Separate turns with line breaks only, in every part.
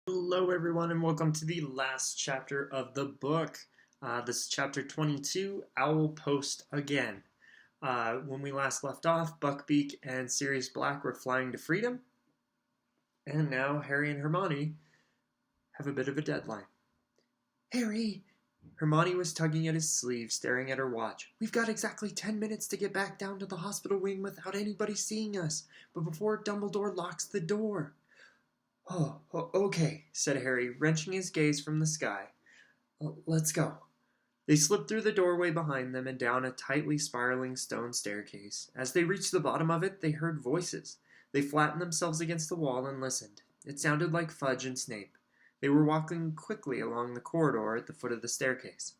Hello, everyone, and welcome to the last chapter of the book. This is chapter 22, Owl Post Again. When we last left off, Buckbeak and Sirius Black were flying to freedom, and now Harry and Hermione have a bit of a deadline. Harry! Hermione was tugging at his sleeve, staring at her watch. We've got exactly 10 minutes to get back down to the hospital wing without anybody seeing us, but before Dumbledore locks the door. Oh, okay, said Harry, wrenching his gaze from the sky. Let's go. They slipped through the doorway behind them and down a tightly spiraling stone staircase. As they reached the bottom of it, they heard voices. They flattened themselves against the wall and listened. It sounded like Fudge and Snape. They were walking quickly along the corridor at the foot of the staircase.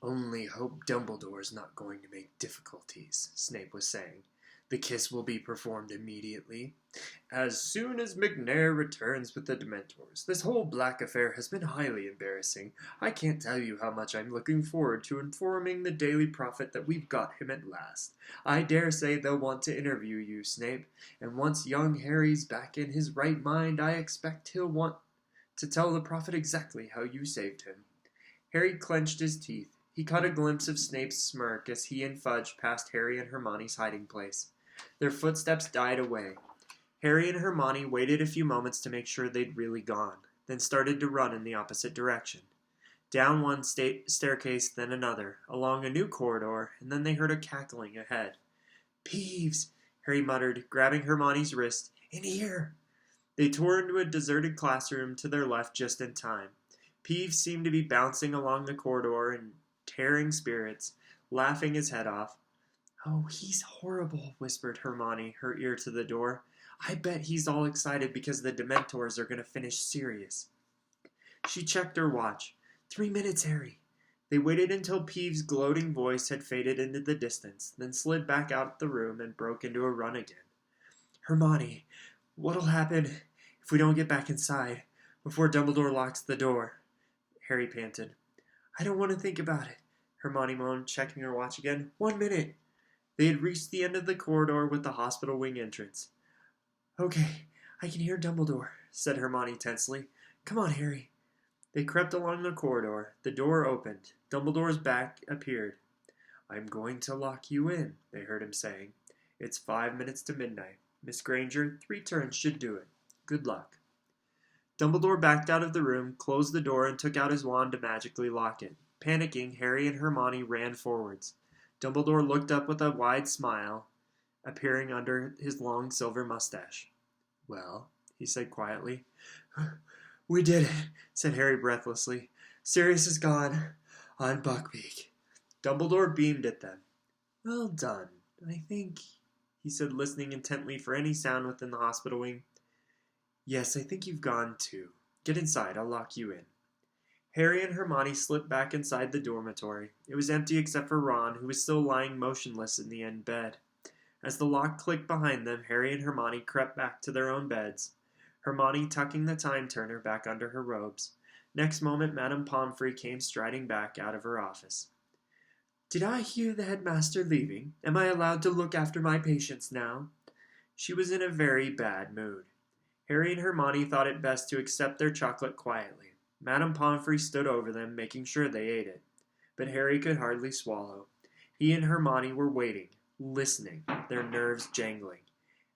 Only hope Dumbledore's not going to make difficulties, Snape was saying. The kiss will be performed immediately. As soon as McNair returns with the Dementors. This whole Black affair has been highly embarrassing. I can't tell you how much I'm looking forward to informing the Daily Prophet that we've got him at last. I dare say they'll want to interview you, Snape, and once young Harry's back in his right mind, I expect he'll want to tell the Prophet exactly how you saved him. Harry clenched his teeth. He caught a glimpse of Snape's smirk as he and Fudge passed Harry and Hermione's hiding place. Their footsteps died away. Harry and Hermione waited a few moments to make sure they'd really gone, then started to run in the opposite direction. Down one staircase, then another, along a new corridor, and then they heard a cackling ahead. Peeves, Harry muttered, grabbing Hermione's wrist. In here! They tore into a deserted classroom to their left just in time. Peeves seemed to be bouncing along the corridor in tearing spirits, laughing his head off. Oh, he's horrible, whispered Hermione, her ear to the door. I bet he's all excited because the Dementors are going to finish Sirius. She checked her watch. 3 minutes, Harry. They waited until Peeves' gloating voice had faded into the distance, then slid back out the room and broke into a run again. Hermione, what'll happen if we don't get back inside before Dumbledore locks the door? Harry panted. I don't want to think about it, Hermione moaned, checking her watch again. 1 minute. They had reached the end of the corridor with the hospital wing entrance. Okay, I can hear Dumbledore, said Hermione tensely. Come on, Harry. They crept along the corridor. The door opened. Dumbledore's back appeared. I'm going to lock you in, they heard him saying. It's 5 minutes to midnight. Miss Granger, 3 turns should do it. Good luck. Dumbledore backed out of the room, closed the door, and took out his wand to magically lock it. Panicking, Harry and Hermione ran forwards. Dumbledore looked up with a wide smile, appearing under his long silver mustache. Well, he said quietly. We did it, said Harry breathlessly. Sirius is gone on Buckbeak. Dumbledore beamed at them. Well done, I think, he said, listening intently for any sound within the hospital wing. Yes, I think you've gone too. Get inside, I'll lock you in. Harry and Hermione slipped back inside the dormitory. It was empty except for Ron, who was still lying motionless in the end bed. As the lock clicked behind them, Harry and Hermione crept back to their own beds, Hermione tucking the time-turner back under her robes. Next moment, Madame Pomfrey came striding back out of her office. Did I hear the headmaster leaving? Am I allowed to look after my patients now? She was in a very bad mood. Harry and Hermione thought it best to accept their chocolate quietly. Madame Pomfrey stood over them, making sure they ate it. But Harry could hardly swallow. He and Hermione were waiting, listening, their nerves jangling.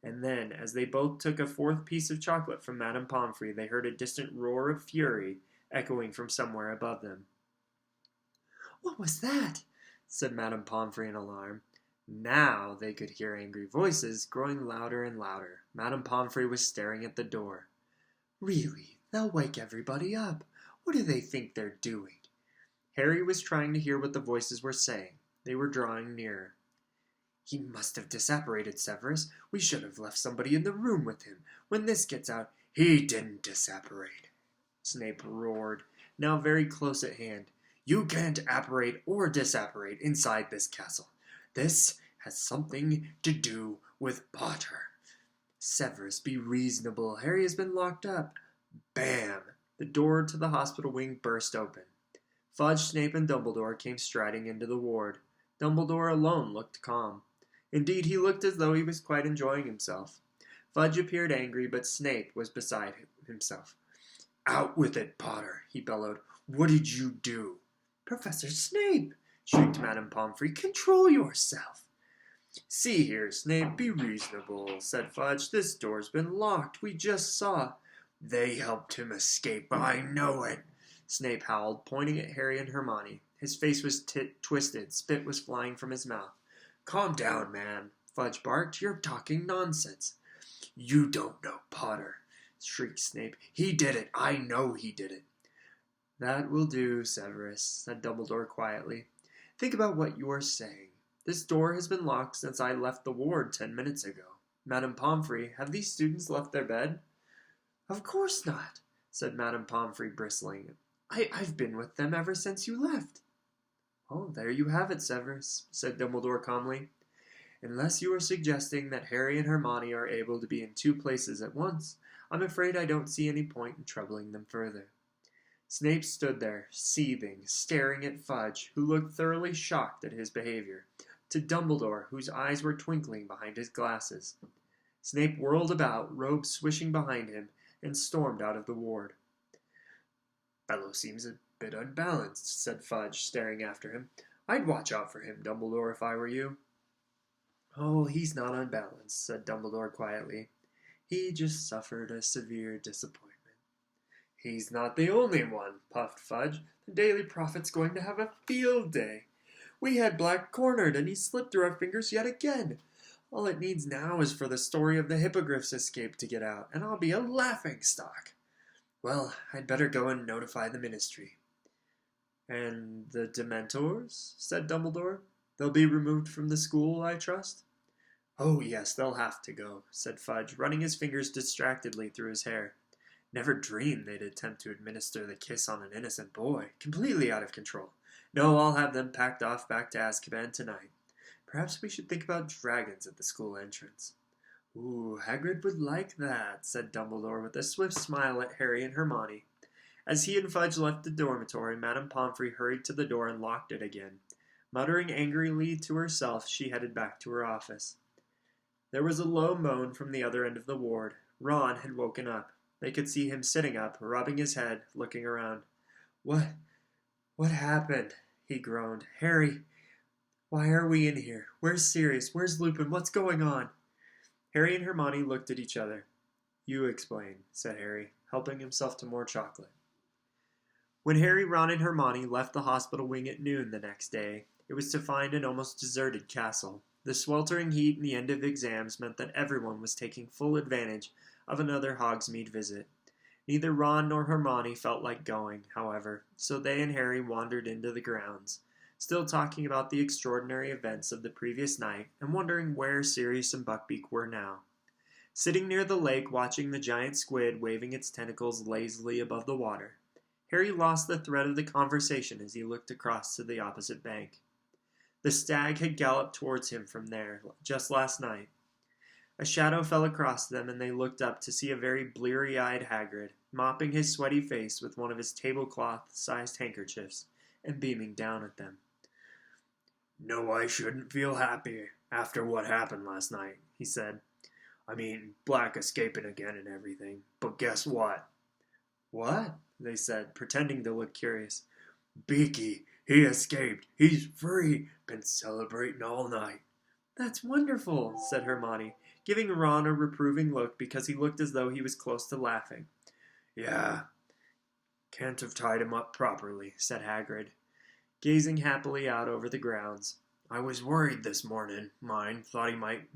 And then, as they both took a 4th piece of chocolate from Madame Pomfrey, they heard a distant roar of fury echoing from somewhere above them. What was that? Said Madame Pomfrey in alarm. Now they could hear angry voices growing louder and louder. Madame Pomfrey was staring at the door. Really, they'll wake everybody up. What do they think they're doing? Harry was trying to hear what the voices were saying. They were drawing nearer. He must have disapparated, Severus. We should have left somebody in the room with him. When this gets out, he didn't disapparate, Snape roared, now very close at hand. You can't apparate or disapparate inside this castle. This has something to do with Potter. Severus, be reasonable. Harry has been locked up. Bam! The door to the hospital wing burst open. Fudge, Snape, and Dumbledore came striding into the ward. Dumbledore alone looked calm. Indeed, he looked as though he was quite enjoying himself. Fudge appeared angry, but Snape was beside himself. "Out with it, Potter," he bellowed. "What did you do?" "Professor Snape!" shrieked Madame Pomfrey. "Control yourself!" "See here, Snape, be reasonable," said Fudge. "This door's been locked. We just saw—" "They helped him escape. I know it," Snape howled, pointing at Harry and Hermione. His face was twisted. Spit was flying from his mouth. "Calm down, man," Fudge barked. "You're talking nonsense." "You don't know Potter," shrieked Snape. "He did it. I know he did it." "That will do, Severus," said Dumbledore quietly. "Think about what you are saying. This door has been locked since I left the ward 10 minutes ago. Madame Pomfrey, have these students left their bed?" "Of course not," said Madame Pomfrey, bristling. I've been with them ever since you left." "Oh, there you have it, Severus," said Dumbledore calmly. "Unless you are suggesting that Harry and Hermione are able to be in 2 places at once, I'm afraid I don't see any point in troubling them further." Snape stood there, seething, staring at Fudge, who looked thoroughly shocked at his behavior, to Dumbledore, whose eyes were twinkling behind his glasses. Snape whirled about, robes swishing behind him, and stormed out of the ward. "Fellow seems a bit unbalanced," said Fudge, staring after him. "I'd watch out for him, Dumbledore, if I were you." "Oh, he's not unbalanced," said Dumbledore quietly. "He just suffered a severe disappointment." "He's not the only one," puffed Fudge. "The Daily Prophet's going to have a field day. We had Black cornered, and he slipped through our fingers yet again. All it needs now is for the story of the Hippogriff's escape to get out, and I'll be a laughingstock. Well, I'd better go and notify the Ministry." "And the Dementors?" said Dumbledore. "They'll be removed from the school, I trust?" "Oh, yes, they'll have to go," said Fudge, running his fingers distractedly through his hair. "Never dreamed they'd attempt to administer the kiss on an innocent boy. Completely out of control. No, I'll have them packed off back to Azkaban tonight. Perhaps we should think about dragons at the school entrance." "Ooh, Hagrid would like that," said Dumbledore with a swift smile at Harry and Hermione. As he and Fudge left the dormitory, Madame Pomfrey hurried to the door and locked it again. Muttering angrily to herself, she headed back to her office. There was a low moan from the other end of the ward. Ron had woken up. They could see him sitting up, rubbing his head, looking around. What happened?" he groaned. "Harry, why are we in here? Where's Sirius? Where's Lupin? What's going on?" Harry and Hermione looked at each other. "You explain," said Harry, helping himself to more chocolate. When Harry, Ron, and Hermione left the hospital wing at noon the next day, it was to find an almost deserted castle. The sweltering heat and the end of exams meant that everyone was taking full advantage of another Hogsmeade visit. Neither Ron nor Hermione felt like going, however, so they and Harry wandered into the grounds, still talking about the extraordinary events of the previous night and wondering where Sirius and Buckbeak were now. Sitting near the lake watching the giant squid waving its tentacles lazily above the water, Harry lost the thread of the conversation as he looked across to the opposite bank. The stag had galloped towards him from there just last night. A shadow fell across them, and they looked up to see a very bleary-eyed Hagrid, mopping his sweaty face with one of his tablecloth-sized handkerchiefs, and beaming down at them. "No, I shouldn't feel happy after what happened last night," he said. "I mean, Black escaping again and everything. But guess what?" "What?" they said, pretending to look curious. "Beaky, he escaped. He's free. Been celebrating all night." "That's wonderful," said Hermione, giving Ron a reproving look because he looked as though he was close to laughing. "Yeah, can't have tied him up properly," said Hagrid, gazing happily out over the grounds. "I was worried this morning, thought he might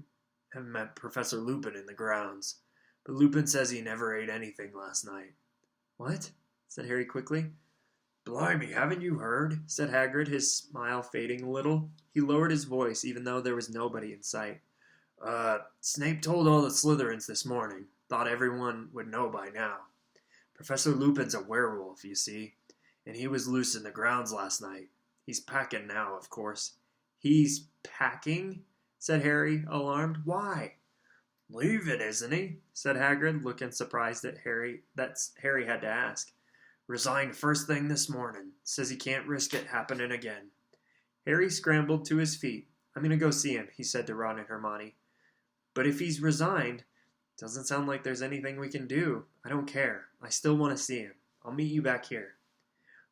have met Professor Lupin in the grounds. But Lupin says he never ate anything last night." "What?" said Harry quickly. "Blimey, haven't you heard?" said Hagrid, his smile fading a little. He lowered his voice, even though there was nobody in sight. Snape told all the Slytherins this morning. Thought everyone would know by now. Professor Lupin's a werewolf, you see, and he was loose in the grounds last night. He's packing now, of course." "He's packing?" said Harry, alarmed. "Why?" "Leaving, isn't he?" said Hagrid, looking surprised at Harry. Harry had to ask. "Resigned first thing this morning. Says he can't risk it happening again." Harry scrambled to his feet. "I'm going to go see him," he said to Ron and Hermione. "But if he's resigned, Doesn't sound like there's anything we can do. I don't care. I still want to see him. I'll meet you back here.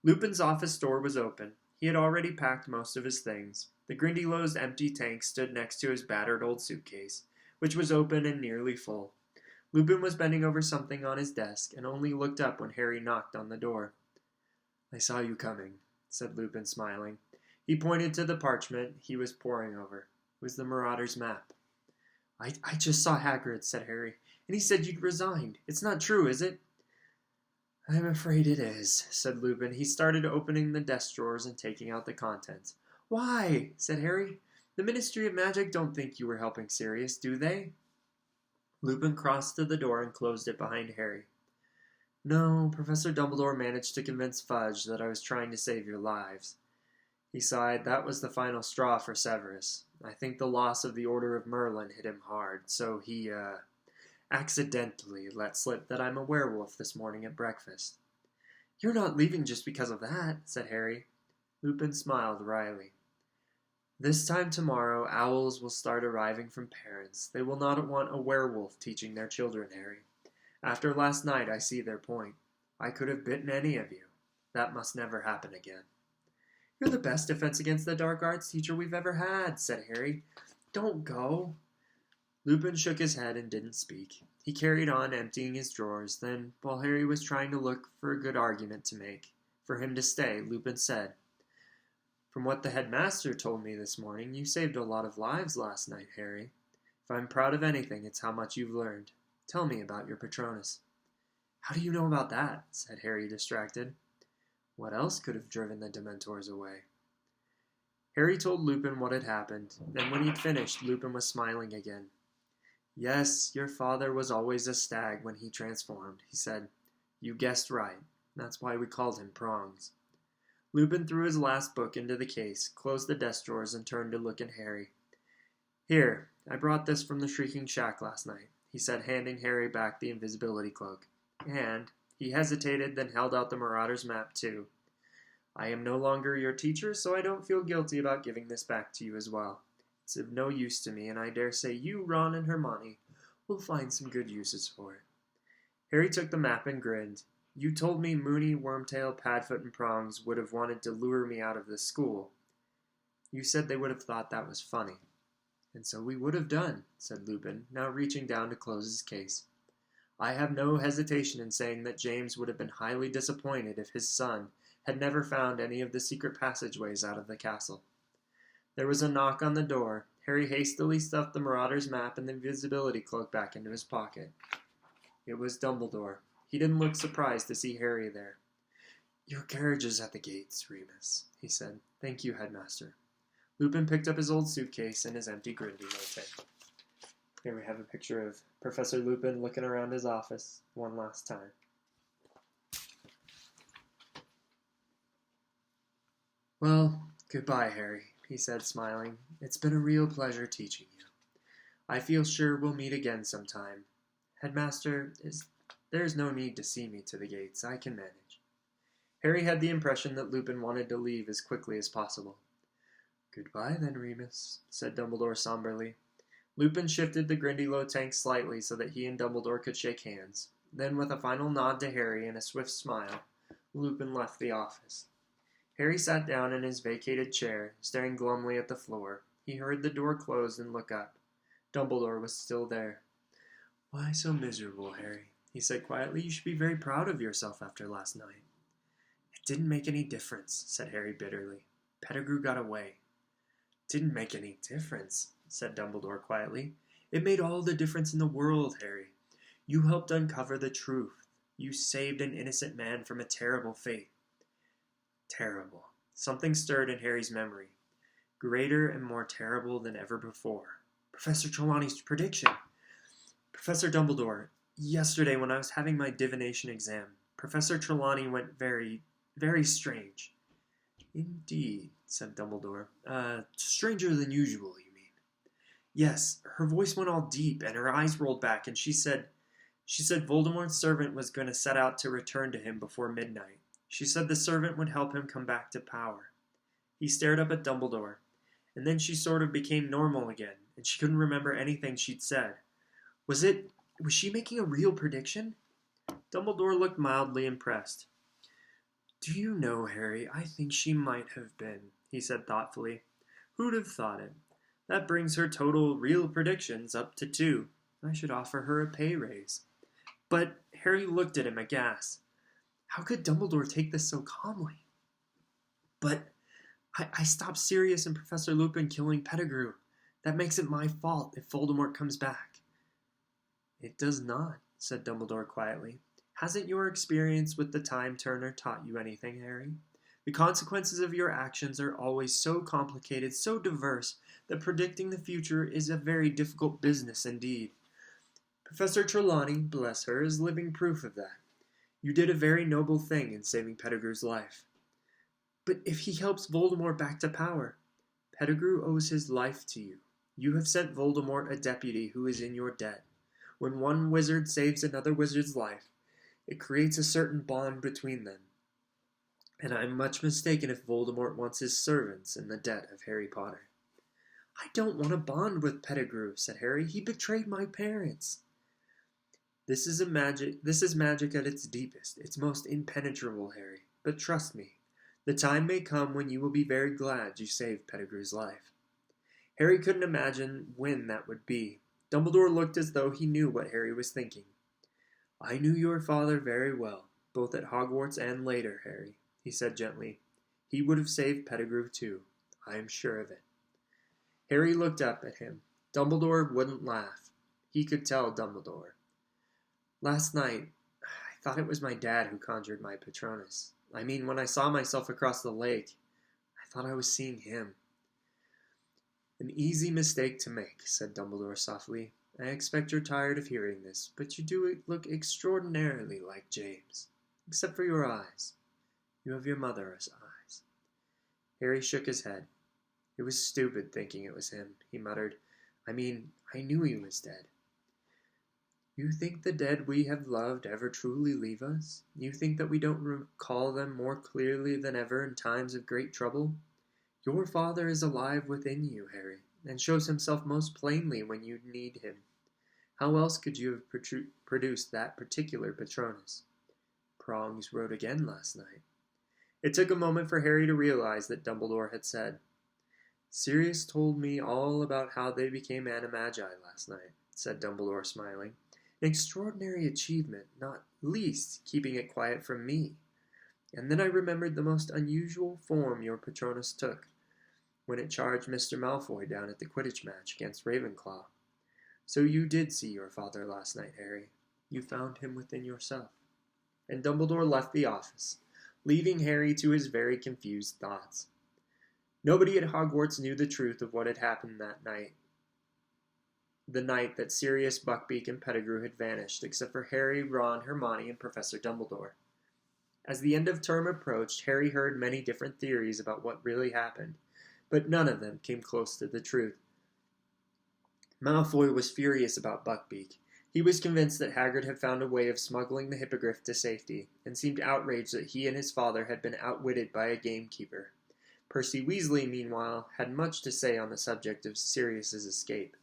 Lupin's office door was open. He had already packed most of his things. The Grindylows' empty tank stood next to his battered old suitcase, which was open and nearly full. Lupin was bending over something on his desk and only looked up when Harry knocked on the door. I saw you coming, said Lupin, smiling. He pointed to the parchment he was poring over. It was the Marauder's map. I just saw Hagrid, said Harry, and he said you'd resigned. It's not true, is it? I'm afraid it is, said Lupin. He started opening the desk drawers and taking out the contents. Why? Said Harry. The Ministry of Magic don't think you were helping Sirius, do they? Lupin crossed to the door and closed it behind Harry. No, Professor Dumbledore managed to convince Fudge that I was trying to save your lives. He sighed. That was the final straw for Severus. I think the loss of the Order of Merlin hit him hard, so he, accidentally let slip that I'm a werewolf this morning at breakfast. You're not leaving just because of that, said Harry. Lupin smiled wryly. This time tomorrow, owls will start arriving from parents. They will not want a werewolf teaching their children, Harry. After last night, I see their point. I could have bitten any of you. That must never happen again. You're the best defense against the dark arts teacher we've ever had, said Harry. Don't go. Lupin shook his head and didn't speak. He carried on emptying his drawers. Then, while Harry was trying to look for a good argument to make for him to stay, Lupin said, From what the headmaster told me this morning, you saved a lot of lives last night, Harry. If I'm proud of anything, it's how much you've learned. Tell me about your Patronus. How do you know about that? Said Harry, distracted. What else could have driven the Dementors away? Harry told Lupin what had happened. Then when he'd finished, Lupin was smiling again. Yes, your father was always a stag when he transformed, he said. You guessed right. That's why we called him Prongs. Lupin threw his last book into the case, closed the desk drawers, and turned to look at Harry. Here, I brought this from the Shrieking Shack last night, he said, handing Harry back the invisibility cloak. And he hesitated, then held out the Marauder's map, too. I am no longer your teacher, so I don't feel guilty about giving this back to you as well. It's of no use to me, and I dare say you, Ron, and Hermione will find some good uses for it. Harry took the map and grinned. You told me Moony, Wormtail, Padfoot, and Prongs would have wanted to lure me out of this school. You said they would have thought that was funny. And so we would have done, said Lupin, now reaching down to close his case. I have no hesitation in saying that James would have been highly disappointed if his son had never found any of the secret passageways out of the castle. There was a knock on the door. Harry hastily stuffed the Marauder's map and the invisibility cloak back into his pocket. It was Dumbledore. He didn't look surprised to see Harry there. Your carriage is at the gates, Remus, he said. Thank you, Headmaster. Lupin picked up his old suitcase and his empty Grindylow tank. Here we have a picture of Professor Lupin looking around his office one last time. Well, goodbye, Harry, he said, smiling. It's been a real pleasure teaching you. I feel sure we'll meet again sometime. Headmaster, there's no need to see me to the gates. I can manage. Harry had the impression that Lupin wanted to leave as quickly as possible. Goodbye, then, Remus, said Dumbledore somberly. Lupin shifted the Grindylow tank slightly so that he and Dumbledore could shake hands. Then, with a final nod to Harry and a swift smile, Lupin left the office. Harry sat down in his vacated chair, staring glumly at the floor. He heard the door close and look up. Dumbledore was still there. Why so miserable, Harry? He said quietly. You should be very proud of yourself after last night. It didn't make any difference, said Harry bitterly. Pettigrew got away. Didn't make any difference, said Dumbledore quietly. It made all the difference in the world, Harry. You helped uncover the truth. You saved an innocent man from a terrible fate. Terrible. Something stirred in Harry's memory. Greater and more terrible than ever before. Professor Trelawney's prediction. Professor Dumbledore, yesterday when I was having my divination exam, Professor Trelawney went very, very strange. Indeed, said Dumbledore. Stranger than usual, you mean? Yes, her voice went all deep and her eyes rolled back and she said Voldemort's servant was going to set out to return to him before midnight. She said the servant would help him come back to power. He stared up at Dumbledore, and then she sort of became normal again, and she couldn't remember anything she'd said. Was it Was she making a real prediction? Dumbledore looked mildly impressed. Do you know, Harry, I think she might have been, he said thoughtfully. Who'd have thought it? That brings her total real predictions up to 2. I should offer her a pay raise. But Harry looked at him aghast. How could Dumbledore take this so calmly? But I stopped Sirius and Professor Lupin killing Pettigrew. That makes it my fault if Voldemort comes back. It does not, said Dumbledore quietly. Hasn't your experience with the Time Turner taught you anything, Harry? The consequences of your actions are always so complicated, so diverse, that predicting the future is a very difficult business indeed. Professor Trelawney, bless her, is living proof of that. You did a very noble thing in saving Pettigrew's life. But if he helps Voldemort back to power, Pettigrew owes his life to you. You have sent Voldemort a deputy who is in your debt. When one wizard saves another wizard's life, it creates a certain bond between them. And I am much mistaken if Voldemort wants his servants in the debt of Harry Potter. I don't want a bond with Pettigrew, said Harry. He betrayed my parents. This is magic at its deepest, its most impenetrable, Harry. But trust me, the time may come when you will be very glad you saved Pettigrew's life. Harry couldn't imagine when that would be. Dumbledore looked as though he knew what Harry was thinking. I knew your father very well, both at Hogwarts and later, Harry, he said gently. He would have saved Pettigrew too. I am sure of it. Harry looked up at him. Dumbledore wouldn't laugh. He could tell Dumbledore. Last night, I thought it was my dad who conjured my Patronus. I mean, when I saw myself across the lake, I thought I was seeing him. An easy mistake to make, said Dumbledore softly. I expect you're tired of hearing this, but you do look extraordinarily like James, except for your eyes. You have your mother's eyes. Harry shook his head. It was stupid thinking it was him, he muttered. I mean, I knew he was dead. You think the dead we have loved ever truly leave us? You think that we don't recall them more clearly than ever in times of great trouble? Your father is alive within you, Harry, and shows himself most plainly when you need him. How else could you have produced that particular Patronus? Prongs wrote again last night. It took a moment for Harry to realize that Dumbledore had said, Sirius told me all about how they became Animagi last night, said Dumbledore, smiling. An extraordinary achievement, not least keeping it quiet from me. And then I remembered the most unusual form your Patronus took, when it charged Mr. Malfoy down at the Quidditch match against Ravenclaw. So you did see your father last night, Harry. You found him within yourself. And Dumbledore left the office, leaving Harry to his very confused thoughts. Nobody at Hogwarts knew the truth of what had happened that night. The night that Sirius, Buckbeak, and Pettigrew had vanished, except for Harry, Ron, Hermione, and Professor Dumbledore. As the end of term approached, Harry heard many different theories about what really happened, but none of them came close to the truth. Malfoy was furious about Buckbeak. He was convinced that Hagrid had found a way of smuggling the Hippogriff to safety, and seemed outraged that he and his father had been outwitted by a gamekeeper. Percy Weasley, meanwhile, had much to say on the subject of Sirius's escape.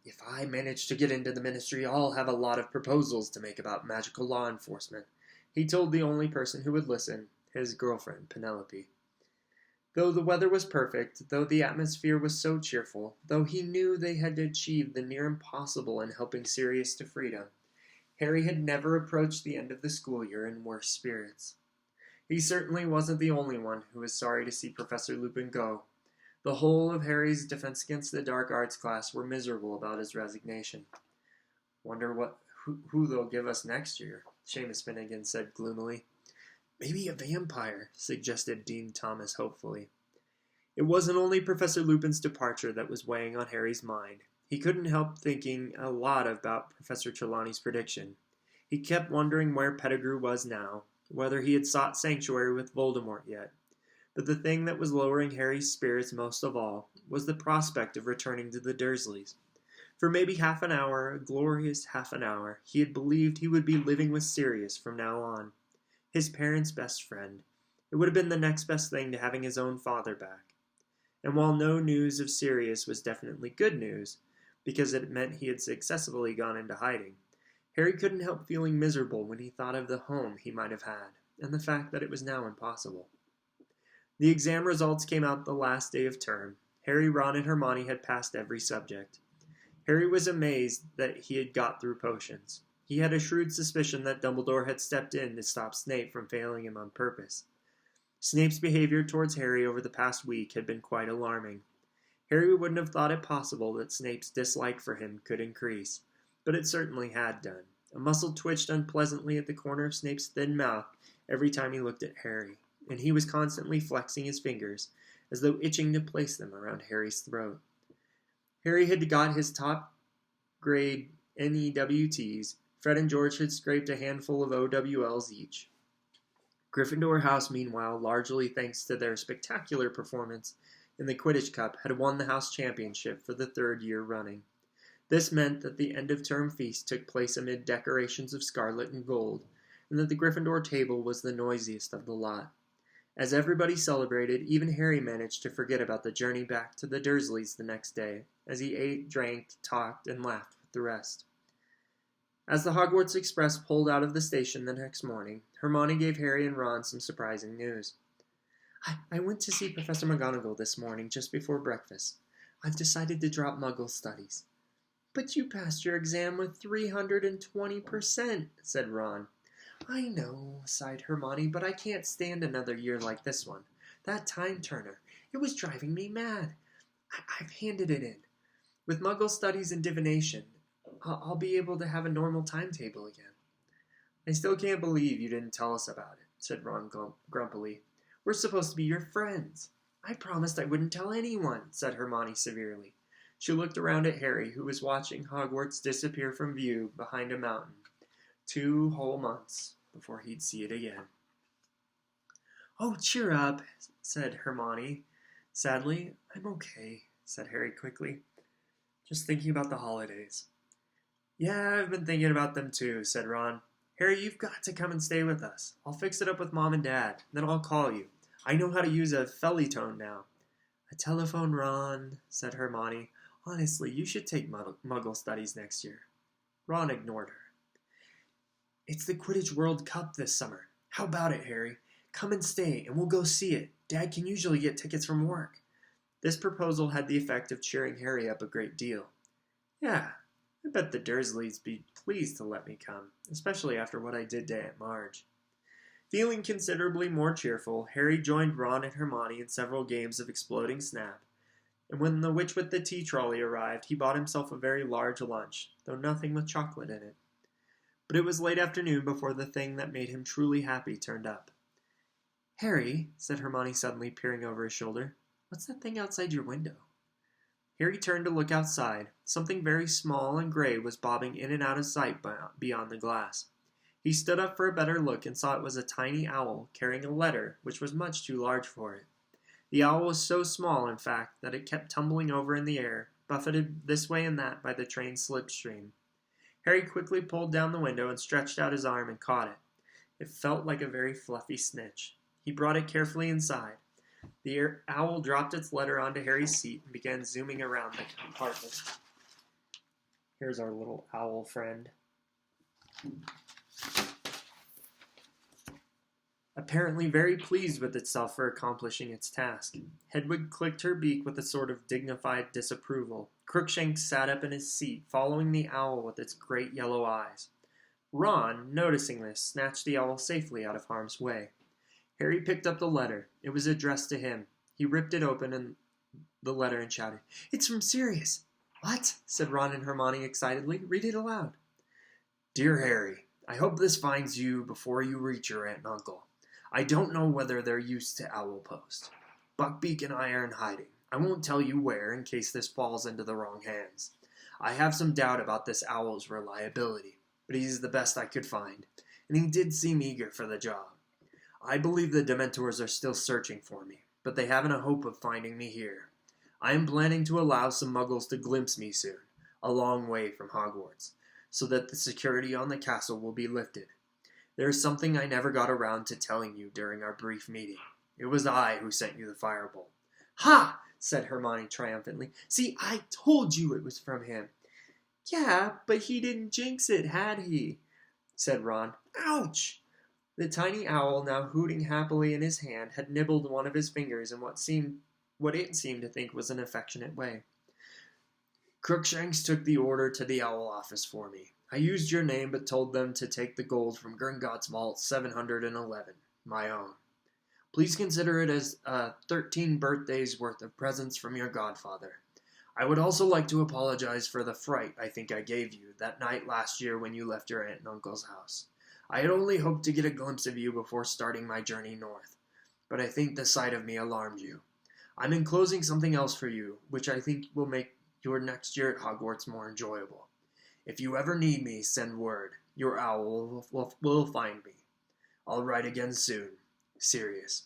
If I manage to get into the Ministry, I'll have a lot of proposals to make about magical law enforcement, he told the only person who would listen, his girlfriend, Penelope. Though the weather was perfect, though the atmosphere was so cheerful, though he knew they had achieved the near impossible in helping Sirius to freedom, Harry had never approached the end of the school year in worse spirits. He certainly wasn't the only one who was sorry to see Professor Lupin go. The whole of Harry's Defense Against the Dark Arts class were miserable about his resignation. Wonder who they'll give us next year, Seamus Finnegan said gloomily. Maybe a vampire, suggested Dean Thomas hopefully. It wasn't only Professor Lupin's departure that was weighing on Harry's mind. He couldn't help thinking a lot about Professor Trelawney's prediction. He kept wondering where Pettigrew was now, whether he had sought sanctuary with Voldemort yet. But the thing that was lowering Harry's spirits most of all was the prospect of returning to the Dursleys. For maybe half an hour, a glorious half an hour, he had believed he would be living with Sirius from now on. His parents' best friend. It would have been the next best thing to having his own father back. And while no news of Sirius was definitely good news, because it meant he had successfully gone into hiding, Harry couldn't help feeling miserable when he thought of the home he might have had, and the fact that it was now impossible. The exam results came out the last day of term. Harry, Ron, and Hermione had passed every subject. Harry was amazed that he had got through potions. He had a shrewd suspicion that Dumbledore had stepped in to stop Snape from failing him on purpose. Snape's behavior towards Harry over the past week had been quite alarming. Harry wouldn't have thought it possible that Snape's dislike for him could increase, but it certainly had done. A muscle twitched unpleasantly at the corner of Snape's thin mouth every time he looked at Harry, and he was constantly flexing his fingers, as though itching to place them around Harry's throat. Harry had got his top grade NEWTs. Fred and George had scraped a handful of OWLs each. Gryffindor House, meanwhile, largely thanks to their spectacular performance in the Quidditch Cup, had won the house championship for the third year running. This meant that the end-of-term feast took place amid decorations of scarlet and gold, and that the Gryffindor table was the noisiest of the lot. As everybody celebrated, even Harry managed to forget about the journey back to the Dursleys the next day, as he ate, drank, talked, and laughed with the rest. As the Hogwarts Express pulled out of the station the next morning, Hermione gave Harry and Ron some surprising news. I went to see Professor McGonagall this morning just before breakfast. I've decided to drop Muggle studies. But you passed your exam with 320%, said Ron. I know, sighed Hermione, but I can't stand another year like this one. That time turner, it was driving me mad. I've handed it in. With Muggle studies and divination, I'll be able to have a normal timetable again. I still can't believe you didn't tell us about it, said Ron grumpily. We're supposed to be your friends. I promised I wouldn't tell anyone, said Hermione severely. She looked around at Harry, who was watching Hogwarts disappear from view behind a mountain. 2 whole months before he'd see it again. Oh, cheer up, said Hermione. Sadly, I'm okay, said Harry quickly. Just thinking about the holidays. Yeah, I've been thinking about them too, said Ron. Harry, you've got to come and stay with us. I'll fix it up with Mom and Dad, then I'll call you. I know how to use a Felietone now. A telephone, Ron, said Hermione. Honestly, you should take Muggle studies next year. Ron ignored her. It's the Quidditch World Cup this summer. How about it, Harry? Come and stay, and we'll go see it. Dad can usually get tickets from work. This proposal had the effect of cheering Harry up a great deal. Yeah, I bet the Dursleys be pleased to let me come, especially after what I did to Aunt Marge. Feeling considerably more cheerful, Harry joined Ron and Hermione in several games of Exploding Snap, and when the witch with the tea trolley arrived, he bought himself a very large lunch, though nothing with chocolate in it. But it was late afternoon before the thing that made him truly happy turned up. Harry, said Hermione suddenly, peering over his shoulder, what's that thing outside your window? Harry turned to look outside. Something very small and gray was bobbing in and out of sight beyond the glass. He stood up for a better look and saw it was a tiny owl carrying a letter which was much too large for it. The owl was so small, in fact, that it kept tumbling over in the air, buffeted this way and that by the train's slipstream. Harry quickly pulled down the window and stretched out his arm and caught it. It felt like a very fluffy snitch. He brought it carefully inside. The owl dropped its letter onto Harry's seat and began zooming around the compartment. Here's our little owl friend. Apparently very pleased with itself for accomplishing its task, Hedwig clicked her beak with a sort of dignified disapproval. Crookshanks sat up in his seat, following the owl with its great yellow eyes. Ron, noticing this, snatched the owl safely out of harm's way. Harry picked up the letter. It was addressed to him. He ripped it open and the letter and shouted, "It's from Sirius!" "What?" said Ron and Hermione excitedly. "Read it aloud." "Dear Harry, I hope this finds you before you reach your aunt and uncle. I don't know whether they're used to Owl Post. Buckbeak and I are in hiding. I won't tell you where in case this falls into the wrong hands. I have some doubt about this owl's reliability, but he's the best I could find, and he did seem eager for the job. I believe the Dementors are still searching for me, but they haven't a hope of finding me here. I am planning to allow some Muggles to glimpse me soon, a long way from Hogwarts, so that the security on the castle will be lifted. There is something I never got around to telling you during our brief meeting. It was I who sent you the firebolt." "Ha!" said Hermione triumphantly. "See, I told you it was from him." Yeah, but he didn't jinx it, had he? Said Ron. Ouch! The tiny owl, now hooting happily in his hand, had nibbled one of his fingers in what it seemed to think was an affectionate way. Crookshanks took the order to the owl office for me. I used your name, but told them to take the gold from Gringotts Vault 711, my own. Please consider it as 13 birthdays worth of presents from your godfather. I would also like to apologize for the fright I think I gave you that night last year when you left your aunt and uncle's house. I had only hoped to get a glimpse of you before starting my journey north, but I think the sight of me alarmed you. I'm enclosing something else for you, which I think will make your next year at Hogwarts more enjoyable. If you ever need me, send word. Your owl will find me. I'll write again soon. Sirius.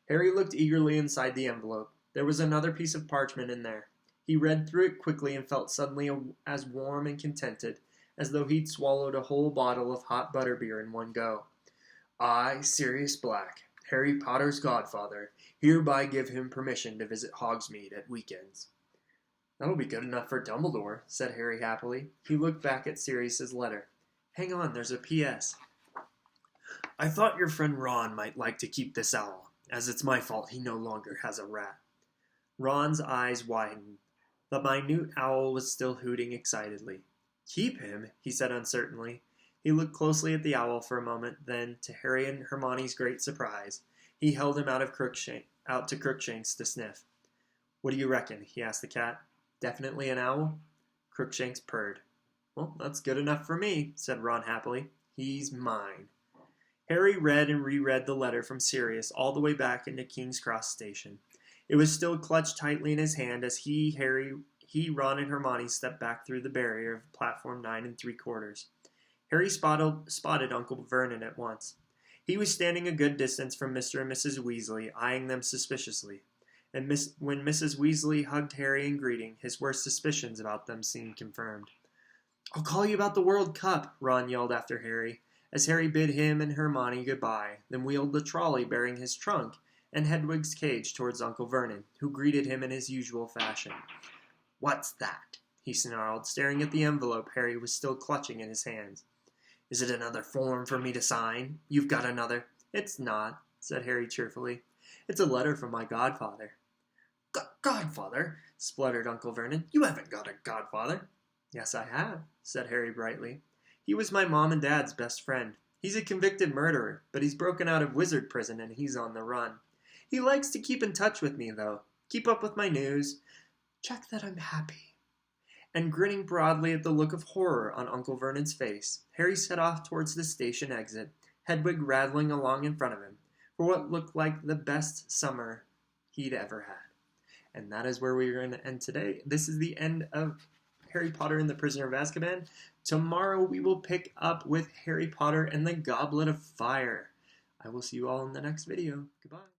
Harry looked eagerly inside the envelope. There was another piece of parchment in there. He read through it quickly and felt suddenly as warm and contented as though he'd swallowed a whole bottle of hot butterbeer in one go. I, Sirius Black, Harry Potter's godfather, hereby give him permission to visit Hogsmeade at weekends. That'll be good enough for Dumbledore, said Harry happily. He looked back at Sirius's letter. Hang on, there's a P.S. I thought your friend Ron might like to keep this owl, as it's my fault he no longer has a rat. Ron's eyes widened. The minute owl was still hooting excitedly. Keep him, he said uncertainly. He looked closely at the owl for a moment, then, to Harry and Hermione's great surprise, he held him out to Crookshanks to sniff. What do you reckon? He asked the cat. Definitely an owl? Crookshanks purred. Well, that's good enough for me, said Ron happily. He mine. Harry read and reread the letter from Sirius all the way back into King's Cross Station. It was still clutched tightly in his hand as Ron, and Hermione stepped back through the barrier of platform 9 3/4. Harry spotted Uncle Vernon at once. He was standing a good distance from Mr. and Mrs. Weasley, eyeing them suspiciously. And when Mrs. Weasley hugged Harry in greeting, his worst suspicions about them seemed confirmed. I'll call you about the World Cup, Ron yelled after Harry, as Harry bid him and Hermione goodbye, then wheeled the trolley bearing his trunk and Hedwig's cage towards Uncle Vernon, who greeted him in his usual fashion. What's that? He snarled, staring at the envelope Harry was still clutching in his hands. Is it another form for me to sign? You've got another. It's not, said Harry cheerfully. It's a letter from my godfather. Godfather? Spluttered Uncle Vernon. You haven't got a godfather. Yes, I have, said Harry brightly. He was my mom and dad's best friend. He's a convicted murderer, but he's broken out of wizard prison and he's on the run. He likes to keep in touch with me, though. Keep up with my news. Check that I'm happy. And grinning broadly at the look of horror on Uncle Vernon's face, Harry set off towards the station exit, Hedwig rattling along in front of him, for what looked like the best summer he'd ever had. And that is where we're going to end today. This is the end of Harry Potter and the Prisoner of Azkaban. Tomorrow we will pick up with Harry Potter and the Goblet of Fire. I will see you all in the next video. Goodbye.